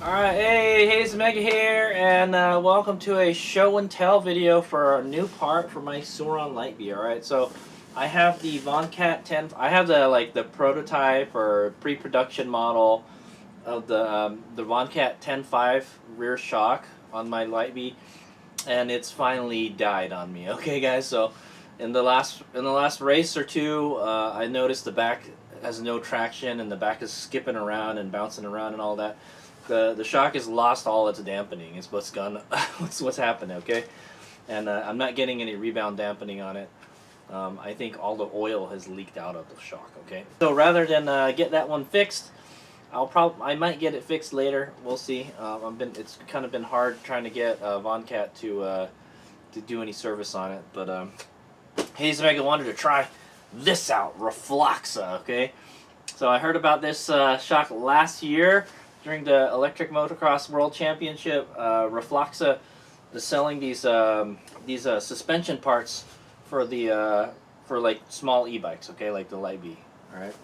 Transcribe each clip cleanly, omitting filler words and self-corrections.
Alright, hey, it's Mega here, and welcome to a show and tell video for a new part for my Sur Ron Light Bee. Alright, so I have the Voncat 10, I have the prototype or pre-production model of the Voncat 10.5 rear shock on my Light Bee, and it's finally died on me. Okay guys, so in the last race or two, I noticed the back has no traction and the back is skipping around and bouncing around and all that. The shock has lost all its dampening. It's what's gone. what's happening. Okay, and I'm not getting any rebound dampening on it. I think all the oil has leaked out of the shock. Okay, so rather than get that one fixed, I might get it fixed later. We'll see. It's kind of been hard trying to get Voncat to do any service on it, but Hayes Mega wanted to try this out, RfloXa. Okay, so I heard about this shock last year during the Electric Motocross World Championship. RfloXa is selling these suspension parts for like small e-bikes, okay, like the Light Bee. All right,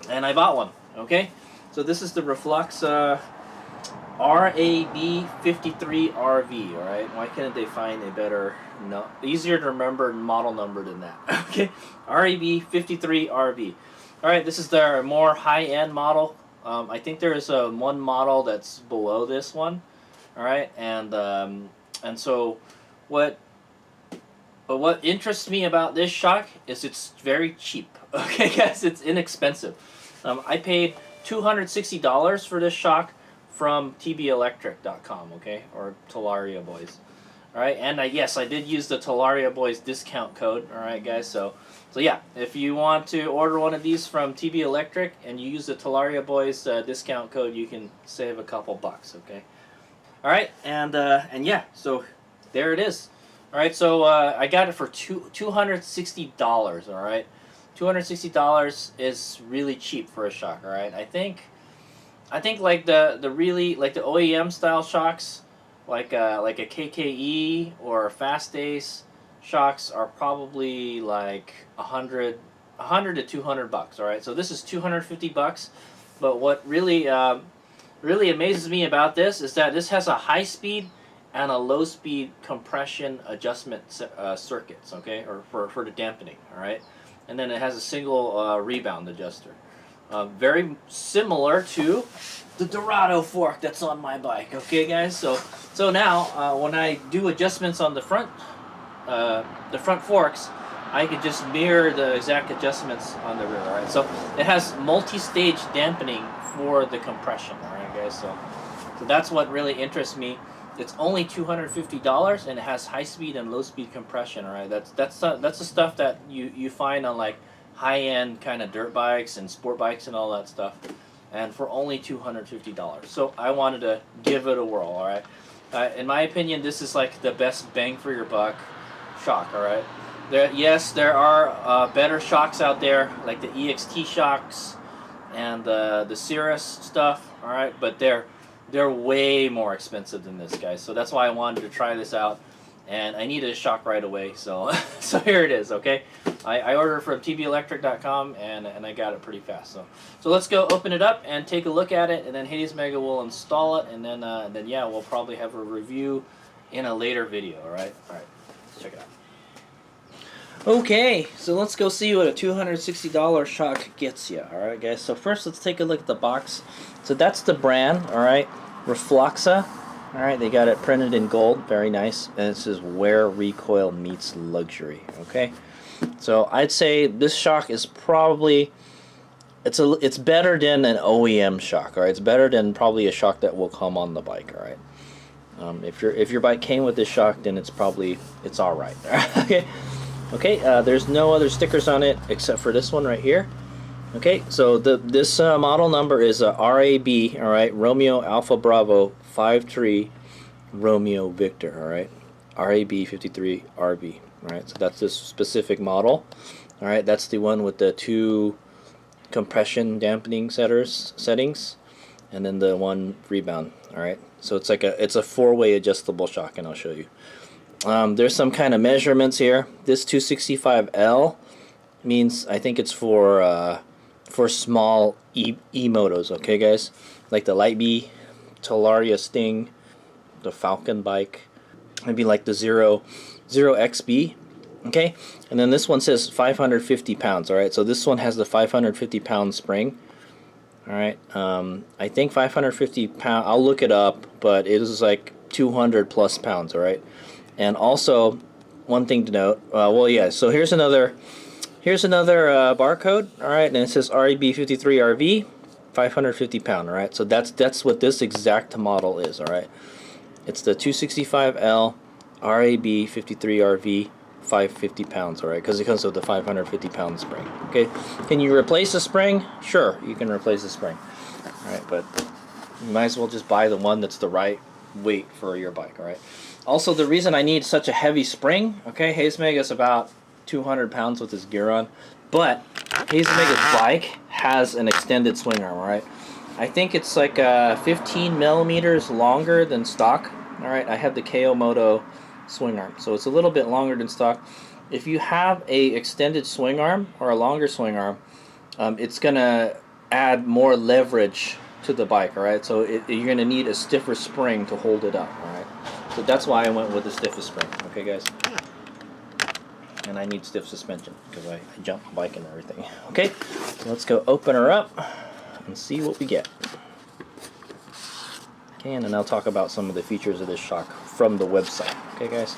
and I bought one. Okay, so this is the RfloXa RAB53RV. All right, why couldn't they find a better, easier to remember model number than that? Okay, RAB53RV. All right, this is their more high-end model. I think there is one model that's below this one. All right, and so what interests me about this shock is it's very cheap. Okay, guys, it's inexpensive. I paid $260 for this shock from tbelectric.com, okay, or Talaria Boys. All right, and yes, I did use the Talaria Boys discount code. All right, guys, so yeah, if you want to order one of these from TB Electric and you use the Talaria Boys discount code, you can save a couple bucks. Okay. All right, and yeah, so there it is. All right, so I got it for $260. All right, $260 is really cheap for a shock. All right, I think like the OEM style shocks, like a KKE or a Fast Ace shocks are probably like 100 to 200 bucks. All right, so this is 250 bucks. But what really amazes me about this is that this has a high speed and a low speed compression adjustment circuits, okay, or for the dampening. All right, and then it has a single rebound adjuster, very similar to the Dorado fork that's on my bike. Okay, guys, so now when I do adjustments on the front forks, I could just mirror the exact adjustments on the rear. All right, so it has multi-stage dampening for the compression. All right, guys, so that's what really interests me. It's only $250 and it has high-speed and low-speed compression. All right, that's the stuff that you find on like high-end kind of dirt bikes and sport bikes and all that stuff, and for only $250. So I wanted to give it a whirl. All right, in my opinion, this is like the best bang for your buck shock. All right, there are better shocks out there, like the EXT shocks and the Cirrus stuff. All right, but they're way more expensive than this, guys. So that's why I wanted to try this out, and I needed a shock right away. So so here it is. Okay, I ordered from tbelectric.com and I got it pretty fast. So let's go open it up and take a look at it, and then Hades Mega will install it, and then yeah, we'll probably have a review in a later video. All right, let's check it out. Okay, so let's go see what a $260 shock gets you. All right, guys. So first, let's take a look at the box. So that's the brand. All right, RfloXa. All right, they got it printed in gold, very nice, and it says "Where recoil meets luxury." Okay, so I'd say this shock is probably it's better than an OEM shock. All right, it's better than probably a shock that will come on the bike. All right, if your bike came with this shock, then it's all right. Okay. Okay, there's no other stickers on it except for this one right here. Okay, so this model number is RAB, all right, Romeo Alpha Bravo 53 Romeo Victor, all right, RAB53RV, all right, so that's this specific model. All right, that's the one with the 2 compression dampening settings, and then the 1 rebound. All right, so it's a 4-way adjustable shock, and I'll show you. There's some kind of measurements here. This 265L means, I think it's for small emotos, okay guys, like the Light Bee Talaria Sting, the Falcon bike, maybe like the Zero XB. Okay, and then this one says 550 pounds. All right, so this one has the 550 pound spring. All right, I think 550 pound. I'll look it up, but it is like 200 plus pounds. All right, and also one thing to note. Well, yeah. So here's another barcode. All right, and it says RAB53RV, 550 pound. All right, so that's what this exact model is. All right, it's the 265L RAB53RV. 550 pounds, all right, because it comes with the 550 pound spring. Okay, can you replace the spring? Sure, you can replace the spring. All right, but you might as well just buy the one that's the right weight for your bike. All right. Also, the reason I need such a heavy spring, okay, Hazemeg is about 200 pounds with his gear on, but Hazemeg's bike has an extended swing arm. All right, I think it's like 15 millimeters longer than stock. All right, I have the KO Moto swing arm, so it's a little bit longer than stock. If you have a extended swing arm or a longer swing arm, it's gonna add more leverage to the bike. All right, so you're gonna need a stiffer spring to hold it up. All right, so that's why I went with the stiffest spring. Okay, guys, and I need stiff suspension because I jump the bike and everything. Okay, so let's go open her up and see what we get. Okay, and then I'll talk about some of the features of this shock from the website. Okay, guys.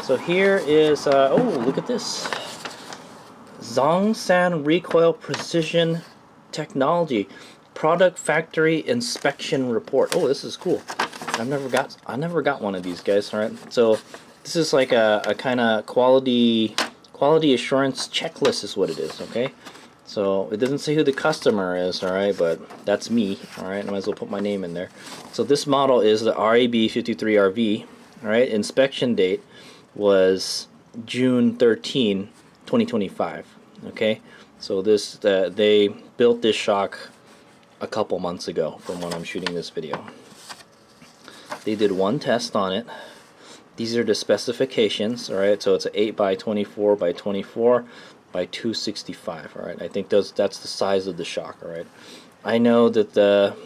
So here is, oh, look at this. Zhongsan Recoil Precision Technology Product Factory Inspection Report. Oh, this is cool. I never got one of these, guys. All right. So this is like a kind of quality assurance checklist is what it is. Okay. So it doesn't say who the customer is, all right, but that's me, all right. I might as well put my name in there. So this model is the RAB53RV, all right. Inspection date was June 13, 2025. Okay, so this they built this shock a couple months ago from when I'm shooting this video. They did one test on it. These are the specifications, all right. So it's an 8x24 by 24 by 265. All right, I think that's the size of the shock. All right, I know that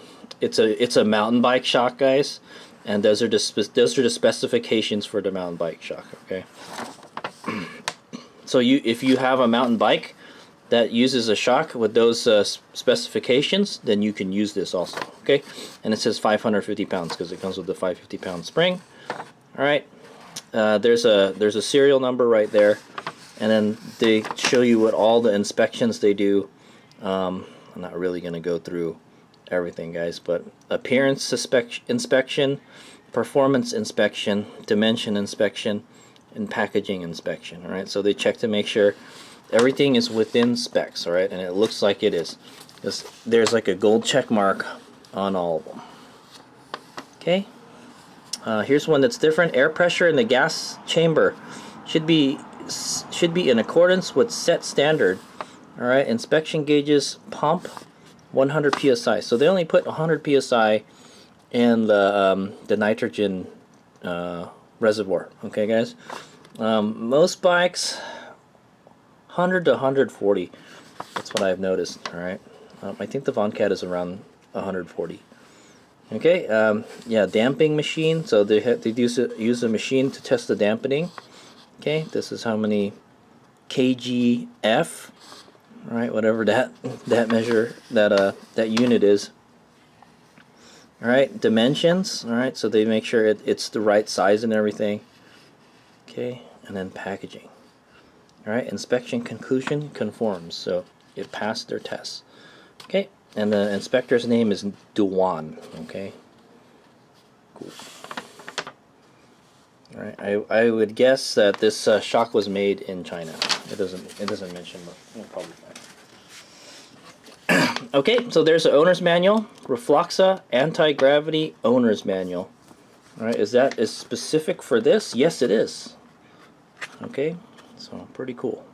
it's a mountain bike shock, guys, and those are the specifications for the mountain bike shock. Okay, so if you have a mountain bike that uses a shock with those specifications, then you can use this also. Okay, and it says 550 pounds because it comes with the 550 pound spring. All right, there's a serial number right there. And then they show you what all the inspections they do. I'm not really going to go through everything, guys, but appearance inspection, performance inspection, dimension inspection, and packaging inspection. All right, so they check to make sure everything is within specs. All right, and it looks like it is. There's like a gold check mark on all of them. Okay, here's one that's different. Air pressure in the gas chamber should be in accordance with set standard. All right, inspection gauges pump 100 psi. So they only put 100 psi in the nitrogen reservoir. Okay, guys. Most bikes 100 to 140. That's what I've noticed. All right. I think the Voncat is around 140. Okay. Yeah, damping machine. So they use a machine to test the dampening. Okay, this is how many kgf, all right, whatever that measure that unit is. All right, dimensions. All right, so they make sure it's the right size and everything. Okay, and then packaging. All right, inspection conclusion conforms, so it passed their tests. Okay, and the inspector's name is Duan. Okay, cool. All right, I would guess that this shock was made in China. It doesn't mention, but we'll probably find. Okay, so there's the owner's manual, RfloXa anti-gravity owner's manual. All right, is that specific for this? Yes, it is. Okay, so pretty cool.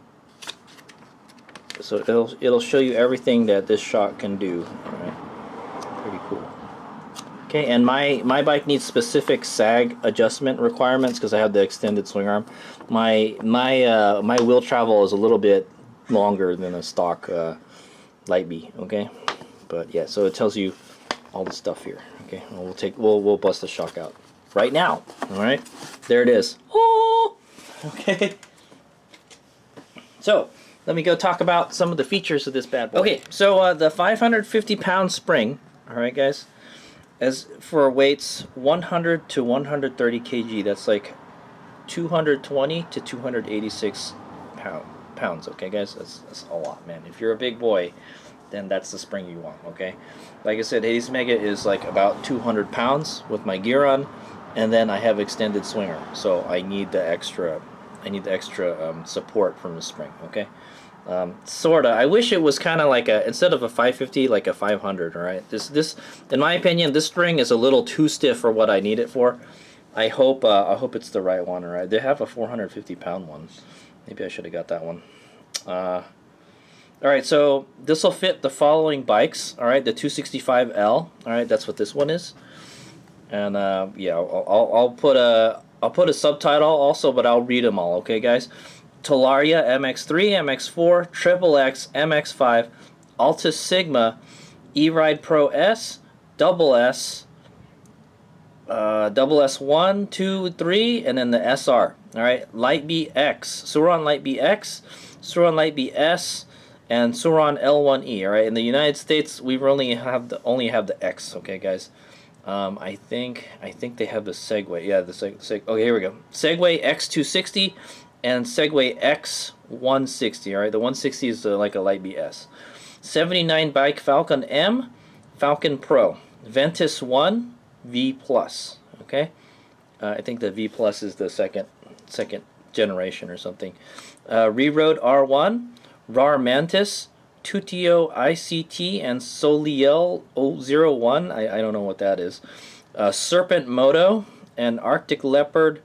So it'll show you everything that this shock can do. All right, pretty cool. Okay, and my bike needs specific sag adjustment requirements because I have the extended swing arm. My wheel travel is a little bit longer than a stock Light Bee. Okay, but yeah, so it tells you all the stuff here. Okay, we'll bust the shock out right now. All right, there it is. Oh, okay. So let me go talk about some of the features of this bad boy. Okay, so the 550-pound spring. All right, guys. As for weights 100 to 130 kg, that's like 220 to 286 pounds. Okay, guys, that's a lot, man. If you're a big boy, then that's the spring you want. Okay, like I said, Hades Mega is like about 200 pounds with my gear on, and then I have extended swinger, so I need the extra support from the spring. Okay. Sorta. I wish it was kind of like instead of a 550, like a 500. All right. This, in my opinion, this spring is a little too stiff for what I need it for. I hope it's the right one. All right. They have a 450-pound one. Maybe I should have got that one. All right. So this will fit the following bikes. All right. The 265L. All right. That's what this one is. And yeah, I'll put a subtitle also, but I'll read them all. Okay, guys. Talaria MX3, MX4, XXX, MX5, Altus Sigma, E-Ride Pro S, Double S, Double S1, 2, 3, and then the SR. All right, Light Bee X, Sur Ron Light Bee X, Sur Ron Light Bee S, and Sur Ron L1E. All right, in the United States, we only have the X. Okay, guys. I think they have the Segway. Yeah, the Segway. Okay, here we go. Segway X260. And Segway X160, all right? The 160 is like a Light Bee S. 79 bike Falcon M, Falcon Pro, Ventus 1, V Plus, okay? I think the V Plus is the second generation or something. Reroad R1, RAR Mantis, Tutio ICT, and Soliel 001. I don't know what that is. Serpent Moto, and Arctic Leopard,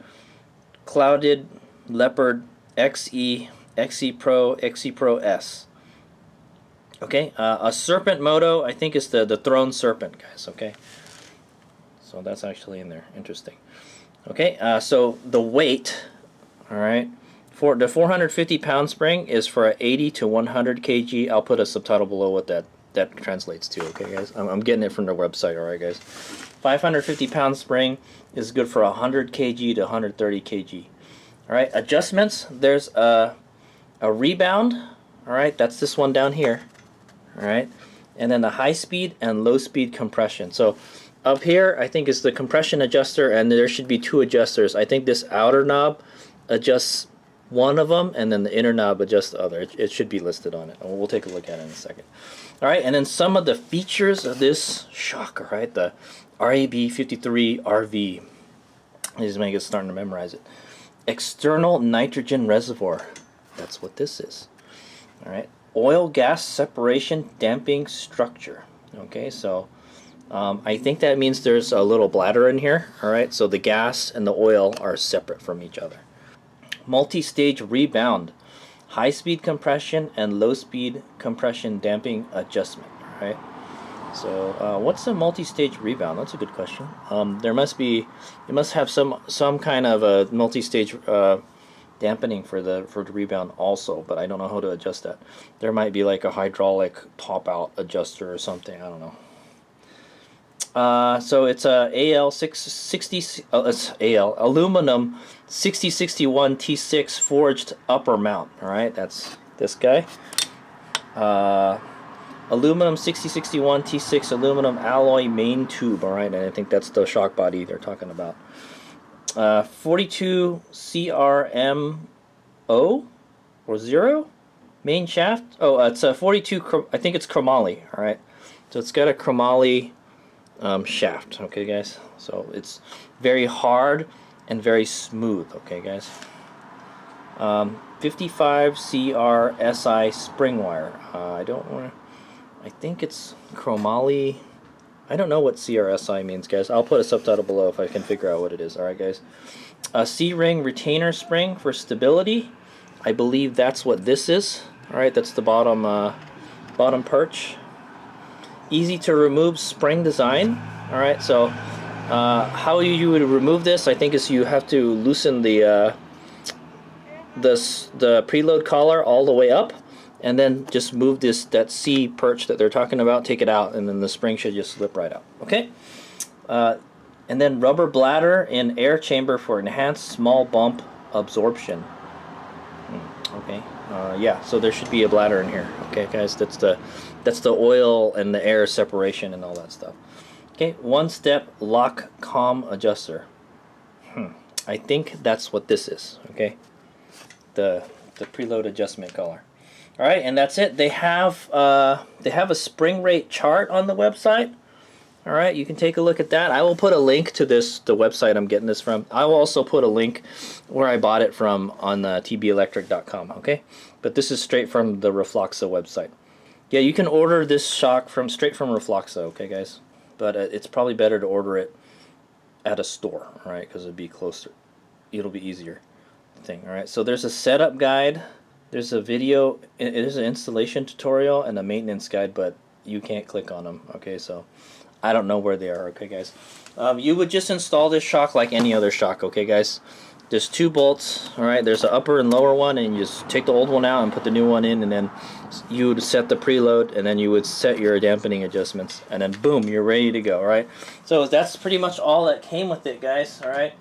Clouded Leopard XE, XE Pro, XE Pro S. Okay, a Serpent Moto, I think is the Throne Serpent, guys. Okay, so that's actually in there. Interesting. Okay, so the weight, all right, for the 450-pound spring is for a 80 to 100 kg. I'll put a subtitle below what that translates to. Okay, guys, I'm getting it from their website. All right, guys. 550-pound spring is good for 100 kg to 130 kg. All right, adjustments. There's a rebound. All right, that's this one down here. All right, and then the high speed and low speed compression. So up here, I think is the compression adjuster, and there should be two adjusters. I think this outer knob adjusts one of them, and then the inner knob adjusts the other. It should be listed on it. We'll take a look at it in a second. All right, and then some of the features of this shock. All right, the RAB53RV. These make it starting to memorize it. External nitrogen reservoir. That's what this is. All right. Oil gas separation damping structure. Okay, so I think that means there's a little bladder in here. All right, so the gas and the oil are separate from each other. Multi-stage rebound, high-speed compression and low-speed compression damping adjustment. All right. So what's a multi-stage rebound? That's a good question. It must have some kind of a multi-stage dampening for the rebound also, but I don't know how to adjust that. There might be like a hydraulic pop-out adjuster or something. I don't know. So it's a AL660. It's AL aluminum 6061 T6 forged upper mount. All right, that's this guy. Aluminum 6061 T6 aluminum alloy main tube. All right, and I think that's the shock body they're talking about. 42 CRMO or 0 main shaft. Oh, it's a 42. I think it's chromoly. All right, so it's got a chromoly shaft. Okay, guys. So it's very hard and very smooth. Okay, guys. 55 CRSI spring wire. I think it's chromoly. I don't know what CRSI means, guys. I'll put a subtitle below if I can figure out what it is. Alright, guys. A C-ring retainer spring for stability. I believe that's what this is. Alright, that's the bottom perch. Easy to remove spring design. Alright, so how you would remove this, I think, is you have to loosen the preload collar all the way up, and then just move that C perch that they're talking about, take it out, and then the spring should just slip right out. Okay? And then rubber bladder and air chamber for enhanced small bump absorption. Okay. Yeah, so there should be a bladder in here. Okay, guys, that's the oil and the air separation and all that stuff. Okay, one-step lock calm adjuster. I think that's what this is. Okay, the preload adjustment collar. All right, and that's it. They have a spring rate chart on the website. All right, you can take a look at that. I will put a link to the website I'm getting this from. I will also put a link where I bought it from on tbelectric.com, okay? But this is straight from the RfloXa website. Yeah, you can order this shock straight from RfloXa, okay, guys? But it's probably better to order it at a store, all right? Because it'll be closer. It'll be easier thing, all right? So there's a setup guide. There's a video. It is an installation tutorial and a maintenance guide, but you can't click on them, okay? So I don't know where they are, okay, guys? You would just install this shock like any other shock, okay, guys? There's two bolts, all right? There's an upper and lower one, and you just take the old one out and put the new one in, and then you would set the preload, and then you would set your dampening adjustments, and then boom, you're ready to go, all right? So that's pretty much all that came with it, guys, all right?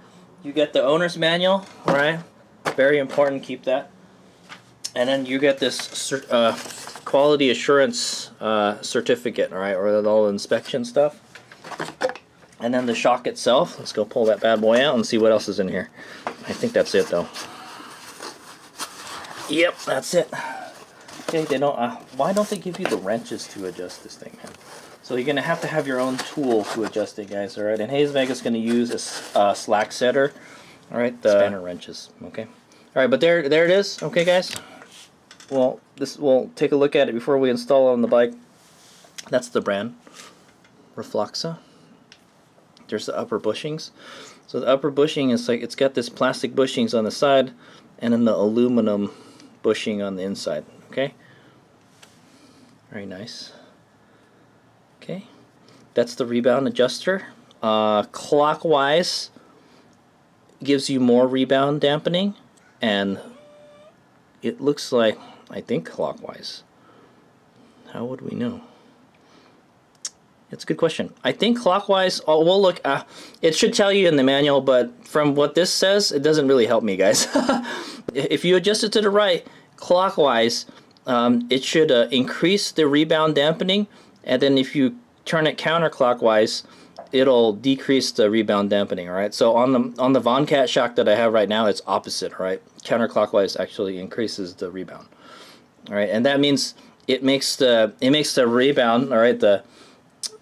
You get the owner's manual, all right? Very important, keep that. And then you get this quality assurance certificate, all right, or all the inspection stuff. And then the shock itself. Let's go pull that bad boy out and see what else is in here. I think that's it, though. Yep, that's it. Okay, they don't. Why don't they give you the wrenches to adjust this thing, man? So you're gonna have to have your own tool to adjust it, guys. All right, and Hayes Vega's gonna use a slack setter. All right, the spanner wrenches. Okay. All right, but there it is. Okay, guys. Well, we'll take a look at it before we install it on the bike. That's the brand, RfloXa. There's the upper bushings. So the upper bushing is like, it's got this plastic bushings on the side and then the aluminum bushing on the inside. Okay? Very nice. Okay. That's the rebound adjuster. Clockwise gives you more rebound dampening, and it looks like, I think clockwise. How would we know? It's a good question. I think clockwise, oh, well look, it should tell you in the manual, but from what this says, it doesn't really help me, guys. If you adjust it to the right, clockwise, it should increase the rebound dampening, and then if you turn it counterclockwise, it'll decrease the rebound dampening, alright? So on the VonCat shock that I have right now, it's opposite, alright? Counterclockwise actually increases the rebound. Alright, and that means it makes the rebound, alright,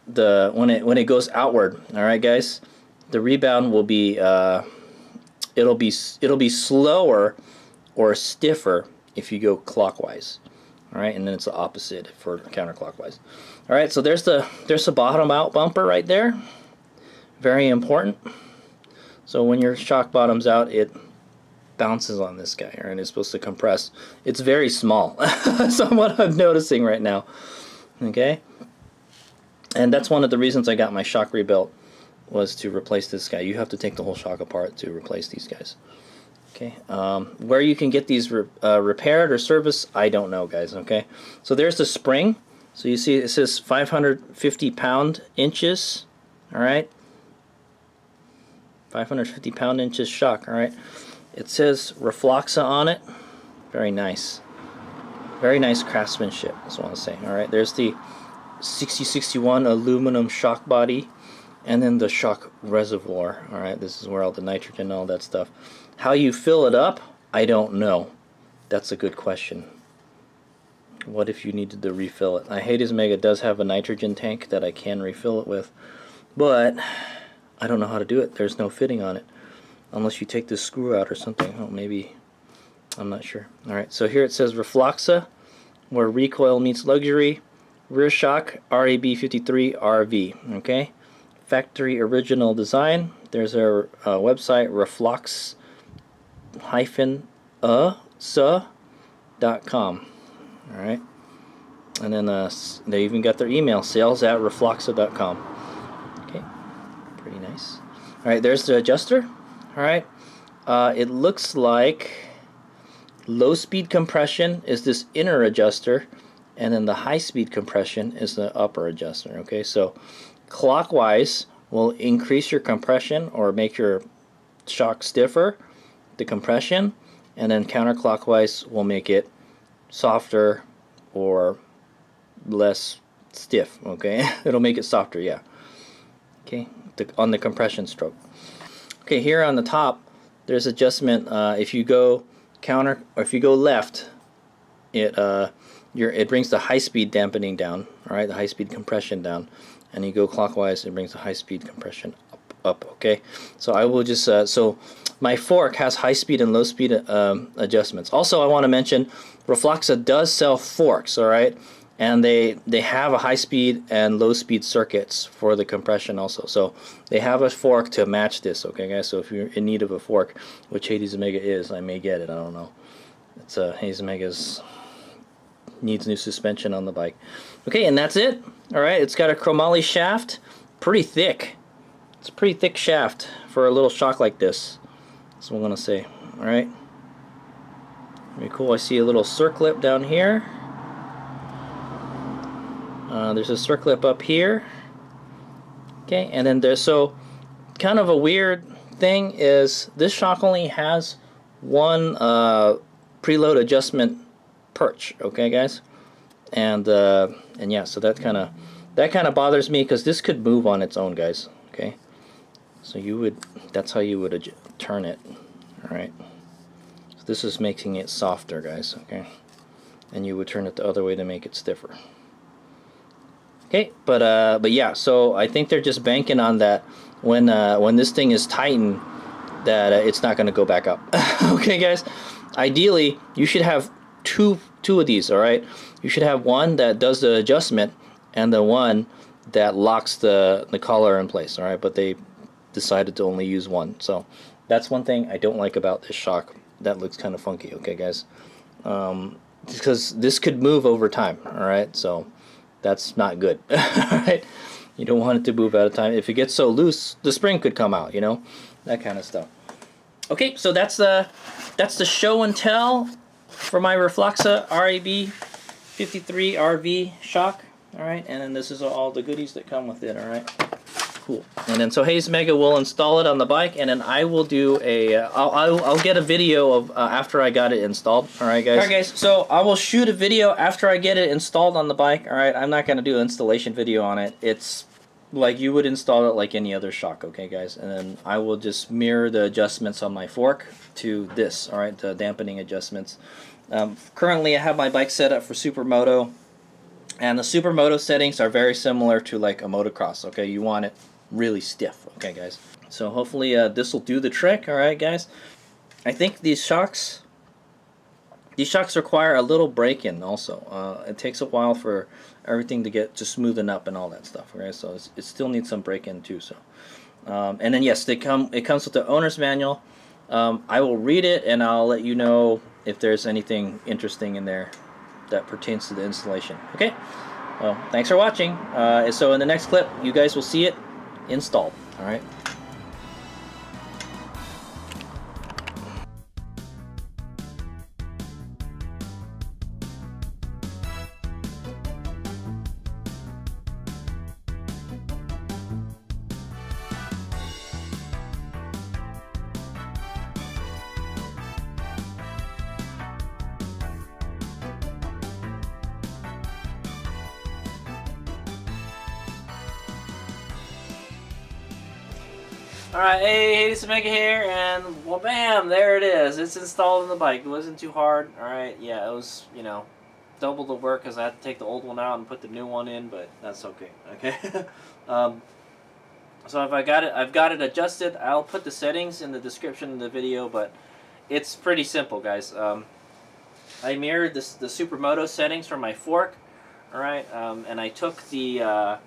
when it goes outward, all right, guys, the rebound will be it'll be slower or stiffer if you go clockwise, all right, and then it's the opposite for counterclockwise. All right, so there's the bottom out bumper right there, very important. So when your shock bottoms out, it bounces on this guy, and it's supposed to compress. It's very small, so what I'm noticing right now. Okay. And that's one of the reasons I got my shock rebuilt, was to replace this guy. You have to take the whole shock apart to replace these guys. Okay, where you can get these repaired or serviced, I don't know, guys. Okay, so there's the spring. So you see it says 550 pound-inches. All right, 550 pound-inches shock. All right, it says RfloXa on it. Very nice. Very nice craftsmanship, that's what I want to say. All right, there's the 6061 aluminum shock body, and then the shock reservoir. Alright, this is where all the nitrogen and all that stuff. How you fill it up, I don't know. That's a good question. What if you needed to refill it? Hayes Mega does have a nitrogen tank that I can refill it with, but I don't know how to do it. There's no fitting on it, unless you take this screw out or something. Oh, maybe. I'm not sure. Alright, so here it says RfloXa, where recoil meets luxury. Rear shock RAB53RV. Okay, factory original design. There's our website, RfloX-sa.com. All right, and then they even got their email, sales@rfloxa.com. Okay, pretty nice. All right, there's the adjuster. All right, it looks like low speed compression is this inner adjuster, and then the high speed compression is the upper adjuster. Okay, so clockwise will increase your compression or make your shock stiffer, the compression, and then counterclockwise will make it softer or less stiff. Okay, it'll make it softer, yeah. Okay, on the compression stroke. Okay, here on the top there's adjustment. If you go counter or if you go left, it brings the high speed dampening down, all right, the high speed compression down, and you go clockwise, it brings the high speed compression up. Okay, so I will just so my fork has high speed and low speed adjustments. Also, I want to mention RfloXa does sell forks, all right, and they have a high speed and low speed circuits for the compression also. So they have a fork to match this. Okay, guys. So if you're in need of a fork, which Hades Omega is, I may get it. I don't know. It's Hades Omega's needs new suspension on the bike. Okay, and that's it. All right, it's got a chromoly shaft, pretty thick. It's a pretty thick shaft for a little shock like this. That's what I'm gonna say. All right, very cool. I see a little circlip down here. There's a circlip up here. Okay, and then there's so kind of a weird thing is this shock only has one preload adjustment perch. Okay, guys, and yeah, so that kind of bothers me because this could move on its own, guys. Okay, so that's how you would turn it. All right, so this is making it softer, guys. Okay, and you would turn it the other way to make it stiffer. Okay, but yeah, so I think they're just banking on that when this thing is tightened, that it's not going to go back up. Okay, guys, ideally you should have two of these. All right, you should have one that does the adjustment and the one that locks the collar in place. All right, but they decided to only use one, so that's one thing I don't like about this shock. That looks kind of funky. Okay, guys, because this could move over time. All right, so that's not good. All right, you don't want it to move out of time. If it gets so loose, the spring could come out, you know, that kind of stuff. Okay, so that's the show and tell for my RfloXa RAB53RV shock. All right, and then this is all the goodies that come with it. All right, cool. And then so Hades Omega will install it on the bike, and then I will do a I'll get a video of after I got it installed. All right, guys. All right, guys. So I will shoot a video after I get it installed on the bike. All right, I'm not gonna do an installation video on it. It's like you would install it like any other shock. Okay, guys. And then I will just mirror the adjustments on my fork to this. All right, the dampening adjustments. Currently, I have my bike set up for Supermoto, and the Supermoto settings are very similar to like a motocross. Okay, you want it really stiff. Okay, guys. So hopefully this will do the trick. All right, guys. I think these shocks require a little break-in also. It takes a while for everything to get to smoothen up and all that stuff. Okay, so it still needs some break-in too. So, and then yes, it comes with the owner's manual. I will read it and I'll let you know if there's anything interesting in there that pertains to the installation. Okay, well, thanks for watching. So in the next clip, you guys will see it installed. All right. Alright, hey, Hades Omega here, and well, bam, there it is. It's installed on the bike. It wasn't too hard. Alright, yeah, it was, you know, double the work because I had to take the old one out and put the new one in, but that's okay. Okay. So if I've got it adjusted. I'll put the settings in the description of the video, but it's pretty simple, guys. I mirrored the Supermoto settings from my fork. Alright, and I took the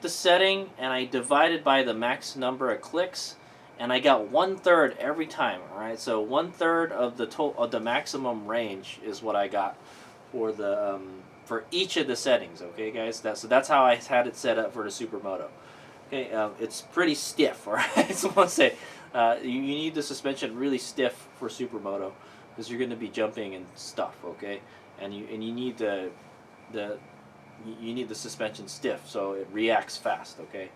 setting and I divided by the max number of clicks, and I got 1/3 every time. All right, so 1/3 of the maximum range is what I got for the for each of the settings. Okay, guys, that's how I had it set up for the Supermoto. Okay, it's pretty stiff. All right, so I want to say you need the suspension really stiff for Supermoto because you're going to be jumping and stuff. Okay, and you need you need the suspension stiff so it reacts fast. Okay,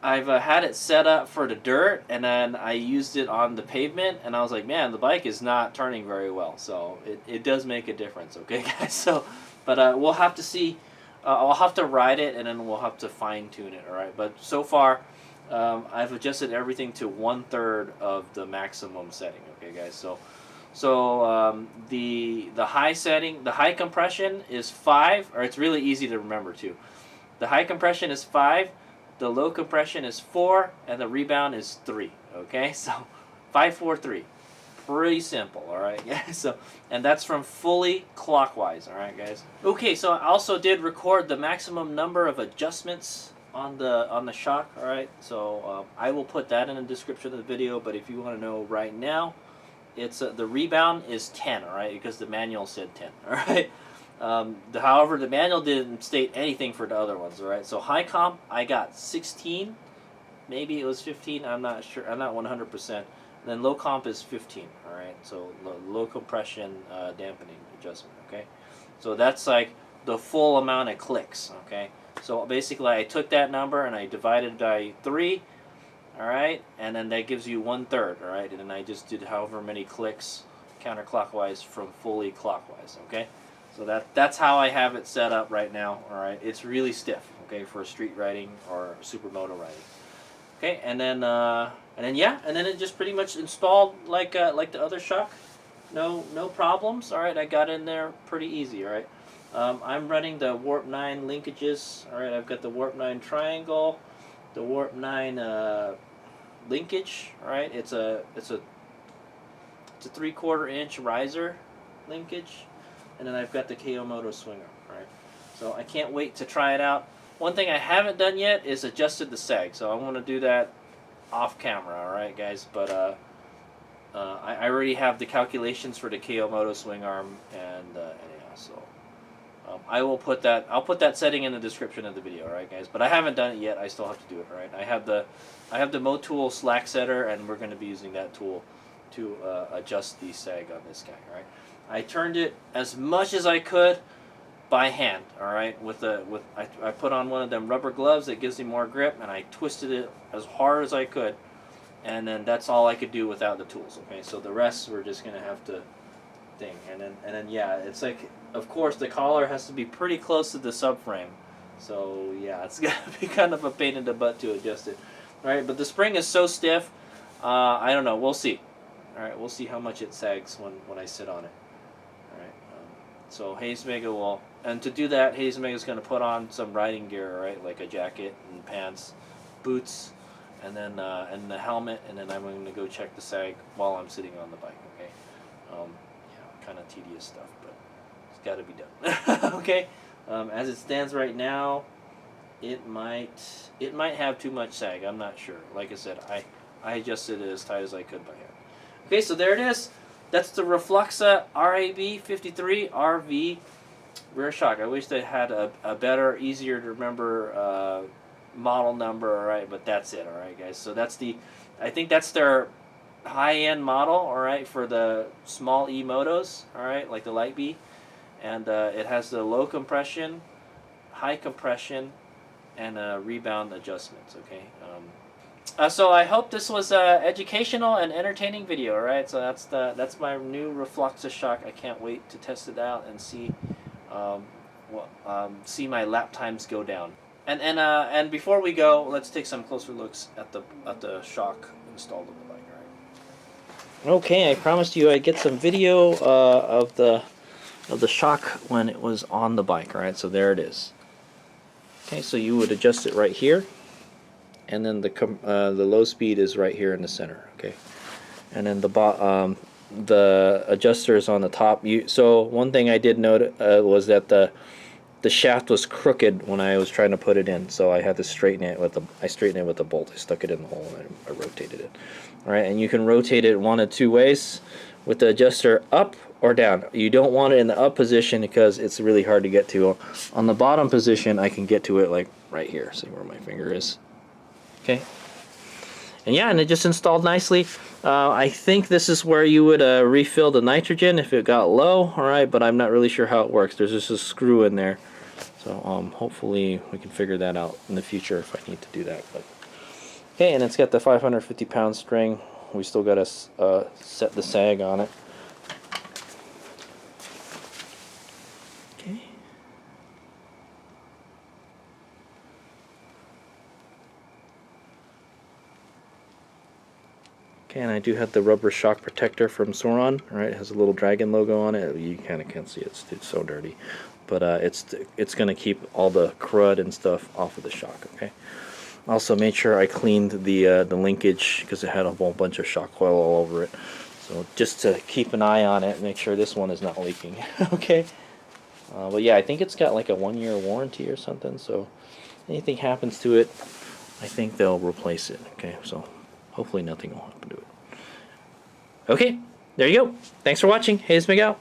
I've had it set up for the dirt, and then I used it on the pavement, and I was like, man, the bike is not turning very well. So it does make a difference, okay, guys. So, but we'll have to see. I'll have to ride it, and then we'll have to fine tune it. All right. But so far, I've adjusted everything to 1/3 of the maximum setting. Okay, guys. So the high setting, the high compression is 5, or it's really easy to remember too. The high compression is 5. The low compression is 4, and the rebound is 3. Okay, so 5, 4, 3. Pretty simple, all right, guys. So, and that's from fully clockwise, all right, guys. Okay, so I also did record the maximum number of adjustments on the shock, all right. So I will put that in the description of the video. But if you want to know right now, it's the rebound is 10, all right, because the manual said 10, all right. However, the manual didn't state anything for the other ones, all right. So high comp, I got 16, maybe it was 15. I'm not sure. I'm not 100%. Then low comp is 15, all right. So low compression dampening adjustment, okay. So that's like the full amount of clicks, okay. So basically, I took that number and I divided by 3, all right, and then that gives you 1/3, all right. And then I just did however many clicks counterclockwise from fully clockwise, okay. So that's how I have it set up right now, all right. It's really stiff, okay, for street riding or supermoto riding, okay. And then yeah, and then it just pretty much installed like the other shock, no problems, all right. I got in there pretty easy, all right. I'm running the Warp 9 linkages, all right. I've got the Warp 9 triangle, the Warp 9 linkage, all right. It's a 3/4 inch riser linkage. And then I've got the Emotos swinger, right? So I can't wait to try it out. One thing I haven't done yet is adjusted the sag, so I want to do that off camera, all right, guys? But I already have the calculations for the Emotos swing arm, and anyhow, so I'll put that setting in the description of the video, all right, guys? But I haven't done it yet. I still have to do it, all right? I have the Motool slack setter, and we're going to be using that tool to adjust the sag on this guy, all right? I turned it as much as I could by hand, all right. I put on one of them rubber gloves that gives me more grip, and I twisted it as hard as I could, and then that's all I could do without the tools. Okay, so the rest we're just gonna have to thing, and then yeah, it's like, of course the collar has to be pretty close to the subframe, so yeah, it's gonna be kind of a pain in the butt to adjust it, all right. But the spring is so stiff, I don't know. We'll see. All right, we'll see how much it sags when I sit on it. So Hayes Mega will, and to do that, Hayes Mega is going to put on some riding gear, right, like a jacket and pants, boots, and then and the helmet, and then I'm going to go check the sag while I'm sitting on the bike. Okay, yeah, kind of tedious stuff, but it's got to be done. Okay, as it stands right now, it might have too much sag. I'm not sure. Like I said, I adjusted it as tight as I could by hand. Okay, so there it is. That's the RfloXa RAB53RV rear shock. I wish they had a better, easier to remember model number, all right, but that's it, all right, guys. So I think that's their high-end model, all right, for the small emotos, all right, like the Light Bee. And it has the low compression, high compression, and rebound adjustments, okay. So I hope this was an educational and entertaining video, all right? So that's my new RfloXa shock. I can't wait to test it out and see see my lap times go down. And before we go, let's take some closer looks at the shock installed on the bike, all right? Okay, I promised you I'd get some video of the shock when it was on the bike, all right? So there it is. Okay, so you would adjust it right here. And then the low speed is right here in the center, okay. And then the adjuster is on the top. So one thing I did note was that the shaft was crooked when I was trying to put it in, so I had to straighten it with the bolt. I stuck it in the hole and I rotated it. All right, and you can rotate it one of two ways with the adjuster, up or down. You don't want it in the up position because it's really hard to get to. On the bottom position, I can get to it like right here. See where my finger is. Okay, and yeah, and it just installed nicely. I think this is where you would refill the nitrogen if it got low, alright, but I'm not really sure how it works. There's just a screw in there, So hopefully we can figure that out in the future if I need to do that. But okay, and it's got the 550-pound string. We still got to set the sag on it. Okay. Okay, and I do have the rubber shock protector from Sur Ron. Right, it has a little dragon logo on it. You kind of can't see it; it's so dirty, but it's going to keep all the crud and stuff off of the shock. Okay. Also made sure I cleaned the linkage because it had a whole bunch of shock coil all over it. So just to keep an eye on it, make sure this one is not leaking. Okay. But yeah, I think it's got like a 1-year warranty or something. So anything happens to it, I think they'll replace it. Okay. So hopefully nothing will happen to it. Okay, there you go. Thanks for watching. Hey, it's Miguel.